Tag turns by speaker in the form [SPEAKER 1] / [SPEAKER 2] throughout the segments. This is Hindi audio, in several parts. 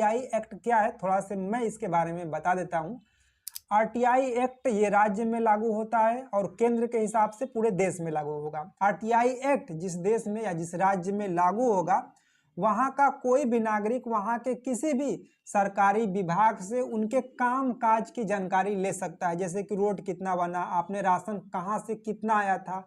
[SPEAKER 1] आरटीआई एक्ट क्या है, थोड़ा सा मैं इसके बारे में बता देता हूँ। आरटीआई एक्ट ये राज्य में लागू होता है और केंद्र के हिसाब से पूरे देश में लागू होगा। आरटीआई एक्ट जिस देश में या जिस राज्य में लागू होगा वहाँ का कोई भी नागरिक वहाँ के किसी भी सरकारी विभाग से उनके काम काज की जानकारी ले सकता है। जैसे कि रोड कितना बना, आपने राशन कहाँ से कितना आया था,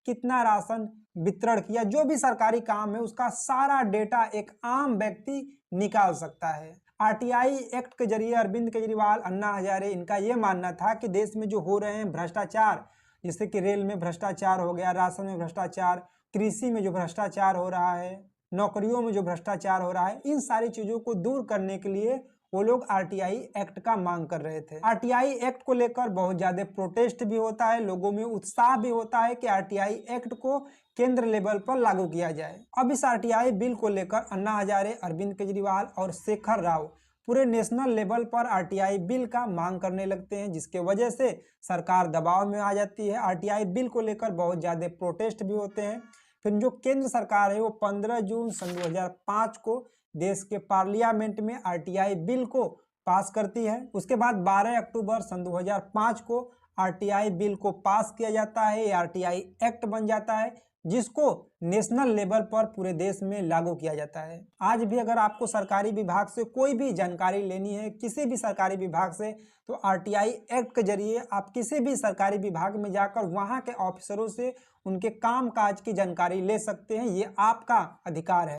[SPEAKER 1] कितना राशन वितरण किया, जो भी सरकारी काम है उसका सारा डेटा एक आम व्यक्ति निकाल सकता है। आरटीआई एक्ट के जरिए अरविंद केजरीवाल, अन्ना हजारे, इनका ये मानना था कि देश में जो हो रहे हैं भ्रष्टाचार, जैसे कि रेल में भ्रष्टाचार हो गया, राशन में भ्रष्टाचार, कृषि में जो भ्रष्टाचार हो रहा है, नौकरियों में जो भ्रष्टाचार हो रहा है, इन सारी चीजों को दूर करने के लिए वो लोग आरटीआई एक्ट का मांग कर रहे थे। आरटीआई एक्ट को लेकर बहुत ज्यादा प्रोटेस्ट भी होता है, लोगों में उत्साह भी होता है कि आरटीआई एक्ट को केंद्र लेवल पर लागू किया जाए। अब इस आरटीआई बिल को लेकर अन्ना हजारे, अरविंद केजरीवाल और शेखर राव पूरे नेशनल लेवल पर आरटीआई बिल का मांग करने लगते हैं, जिसके वजह से सरकार दबाव में आ जाती है। आरटीआई बिल को लेकर बहुत ज्यादा प्रोटेस्ट भी होते हैं। फिर जो केंद्र सरकार है वो 15 जून सन 2005 को देश के पार्लियामेंट में आरटीआई बिल को पास करती है। उसके बाद 12 अक्टूबर सन 2005 को आरटीआई बिल को पास किया जाता है, आरटीआई एक्ट बन जाता है, जिसको नेशनल लेवल पर पूरे देश में लागू किया जाता है। आज भी अगर आपको सरकारी विभाग से कोई भी जानकारी लेनी है, किसी भी सरकारी विभाग से, तो आरटीआई एक्ट के जरिए आप किसी भी सरकारी विभाग में जाकर वहां के ऑफिसरों से उनके काम काज की जानकारी ले सकते हैं। ये आपका अधिकार है।